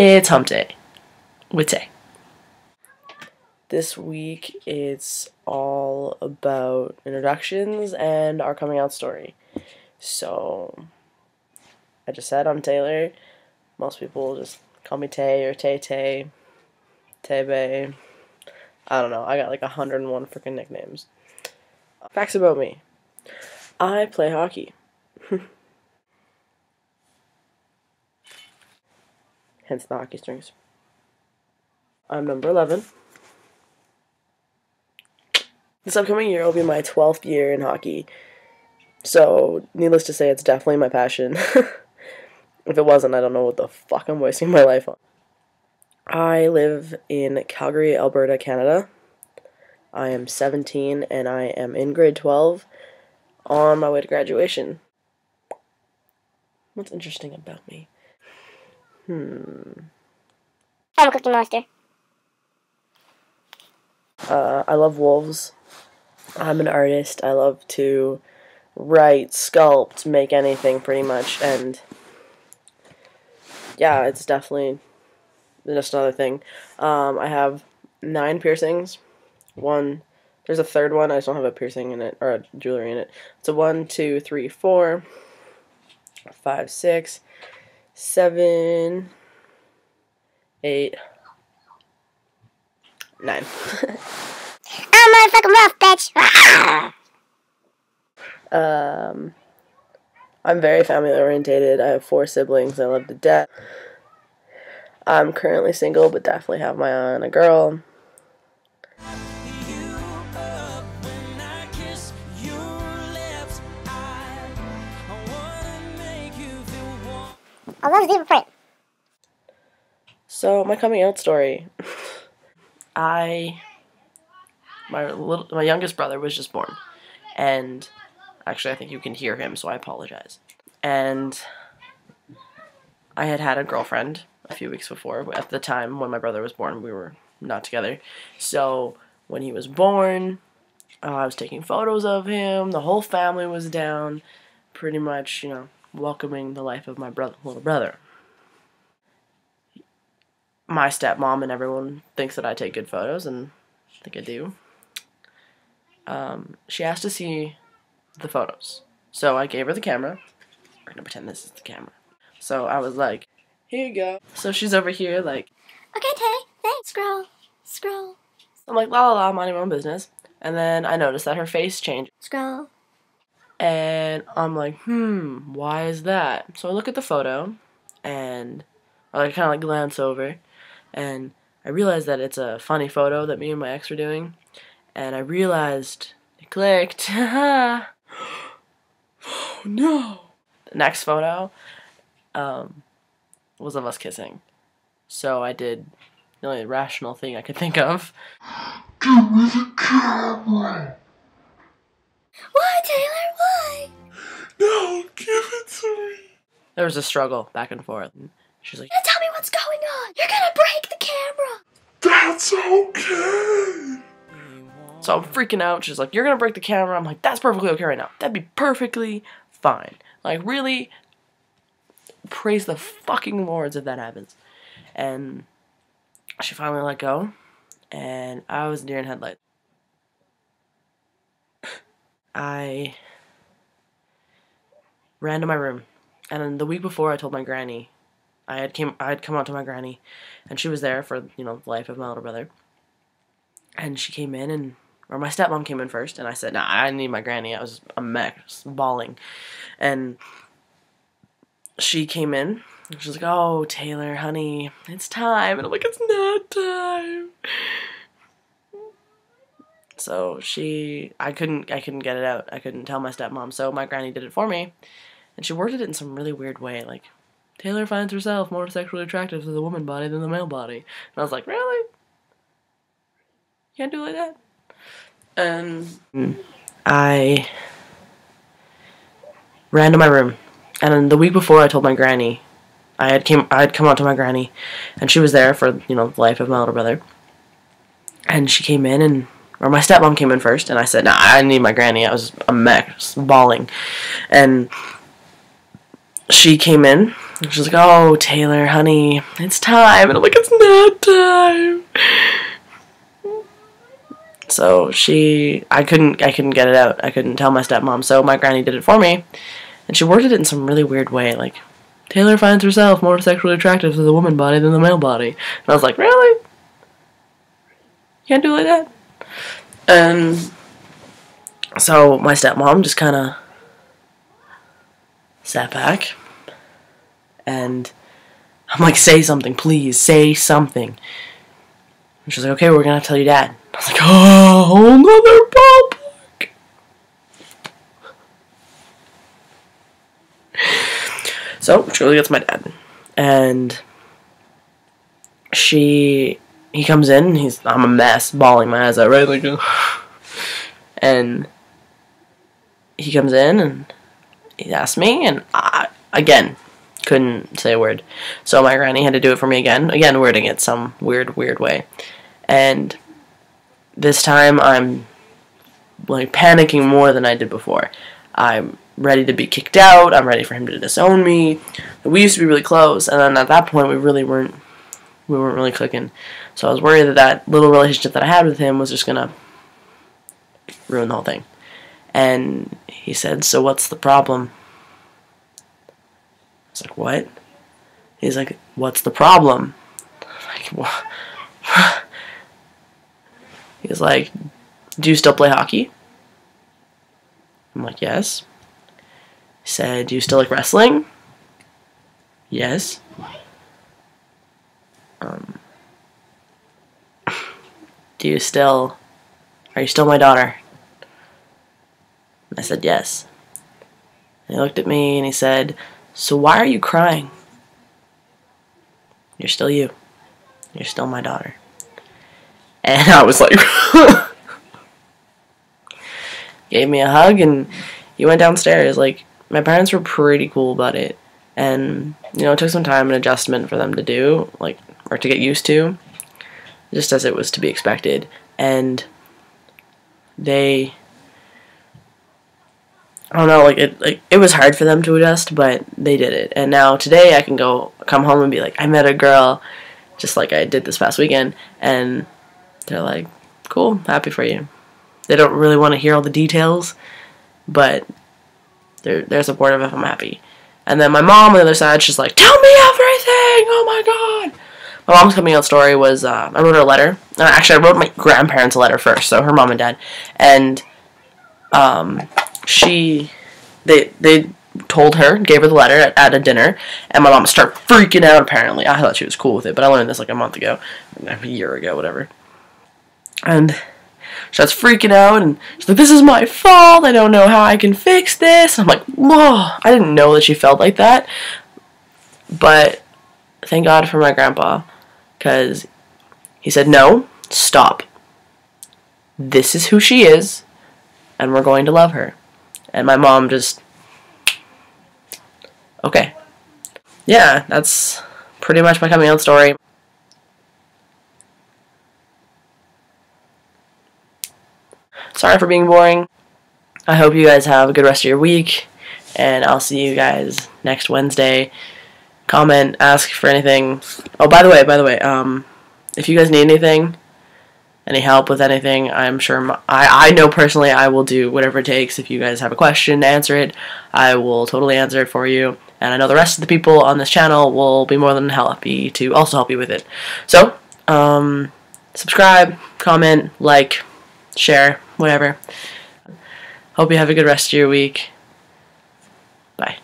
It's Humpday with Tay. This week it's all about introductions and our coming out story. So, I just said I'm Taylor. Most people just call me Tay or Tay Tay, Tay Bay. I don't know. I got like 101 freaking nicknames. Facts about me. I play hockey. Hence the hockey strings. I'm number 11. This upcoming year will be my 12th year in hockey. So, needless to say, it's definitely my passion. If it wasn't, I don't know what the fuck I'm wasting my life on. I live in Calgary, Alberta, Canada. I am 17 and I am in grade 12 on my way to graduation. What's interesting about me? I'm a Cookie Monster. I love wolves. I'm an artist. I love to write, sculpt, make anything pretty much, and yeah, it's definitely just another thing. I have 9 piercings. There's a third one, I just don't have a piercing in it, or a jewelry in it. So 1, 2, 3, 4, 5, 6, 7, 8, 9. I'm a fucking rough bitch. I'm very family orientated. I have 4 siblings I love to death. I'm currently single, but definitely have my eye on a girl. I love zebra print. So, my coming out story. My youngest brother was just born, and actually I think you can hear him, so I apologize. And I had a girlfriend a few weeks before. At the time when my brother was born, we were not together. So when he was born, I was taking photos of him. The whole family was down, pretty much, welcoming the life of my little brother. My stepmom and everyone thinks that I take good photos, and I think I do. She asked to see the photos. So I gave her the camera. We're gonna pretend this is the camera. So I was like, here you go. So she's over here like, Okay, Tay, thanks, scroll. I'm like, la la la, minding my own business. And then I noticed that her face changed. Scroll. And I'm like, why is that? So I look at the photo, and I kind of like glance over, and I realized that it's a funny photo that me and my ex were doing. And I realized it clicked. Oh no. The next photo was of us kissing. So I did the only rational thing I could think of. Give me the camera! Why, Taylor? Why? No, give it to me! There was a struggle back and forth. And she's like, Tell me what's going on. You're gonna break the camera. That's okay! so I'm freaking out. She's like, you're gonna break the camera. I'm like, that's perfectly okay right now. That'd be perfectly fine. Like, really, praise the fucking lords if that happens. And she finally let go, and I was deer in headlights. I ran to my room, and the week before I told my granny. I had come out to my granny, and she was there for, the life of my little brother. And she came in, or my stepmom came in first, and I said, nah, I need my granny. I was a mess, bawling. And she came in, and she was like, oh, Taylor, honey, it's time. And I'm like, it's not time. So I couldn't get it out. I couldn't tell my stepmom, so my granny did it for me. And she worded it in some really weird way, like, Taylor finds herself more sexually attractive to the woman body than the male body. And I was like, really? You can't do it like that? And I ran to my room. And the week before I told my granny. I had come out to my granny, and she was there for, the life of my little brother. And she came in, or my stepmom came in first, and I said, nah, I need my granny. I was a mess, bawling. And she came in, And she's like, oh, Taylor, honey, it's time. And I'm like, it's not time. So I couldn't get it out. I couldn't tell my stepmom. So my granny did it for me. And she worded it in some really weird way. Like, Taylor finds herself more sexually attractive to the woman body than the male body. And I was like, really? You can't do it like that? And so my stepmom just kind of sat back. And I'm like, say something, please. Say something. And she's like, okay, we're going to tell your dad. I was like, oh, another ballpark. So she goes gets my dad. And he comes in. I'm a mess, bawling my eyes out, right? Like, and he comes in and he asked me, and I, again, couldn't say a word. So my granny had to do it for me again wording it some weird way. And this time I'm like panicking more than I did before. I'm ready to be kicked out. I'm ready for him to disown me. We used to be really close, and then at that point we weren't really clicking. So I was worried that little relationship that I had with him was just gonna ruin the whole thing. And he said, so what's the problem? I was like, what? He's like, what's the problem? I'm like, what? He's like, do you still play hockey? I'm like, yes. He said, do you still like wrestling? Yes. Are you still my daughter? I said, yes. And he looked at me and he said, so why are you crying? You're still you. You're still my daughter. And I was like, gave me a hug, and he went downstairs. Like, my parents were pretty cool about it. And, you know, it took some time and adjustment for them to do, like, or to get used to, just as it was to be expected. And I don't know, it was hard for them to adjust, but they did it. And now today I can come home and be like, I met a girl, just like I did this past weekend, and they're like, cool, happy for you. They don't really want to hear all the details, but they're supportive if I'm happy. And then my mom on the other side, she's like, tell me everything! Oh my god! My mom's coming out story was, I wrote her a letter. Actually, I wrote my grandparents a letter first, so her mom and dad. And they told her, gave her the letter at a dinner, and my mom started freaking out, apparently. I thought she was cool with it, but I learned this like a month ago, a year ago, whatever. And she starts freaking out, and she's like, this is my fault, I don't know how I can fix this. And I'm like, whoa, I didn't know that she felt like that, but thank God for my grandpa, because he said, no, stop. This is who she is, and we're going to love her. And my mom just, okay. Yeah, that's pretty much my coming out story. Sorry for being boring. I hope you guys have a good rest of your week, and I'll see you guys next Wednesday. Comment, ask for anything. Oh, by the way, if you guys need anything, any help with anything, I'm sure I know personally I will do whatever it takes. If you guys have a question, answer it. I will totally answer it for you. And I know the rest of the people on this channel will be more than happy to also help you with it. So, subscribe, comment, like, share, whatever. Hope you have a good rest of your week. Bye.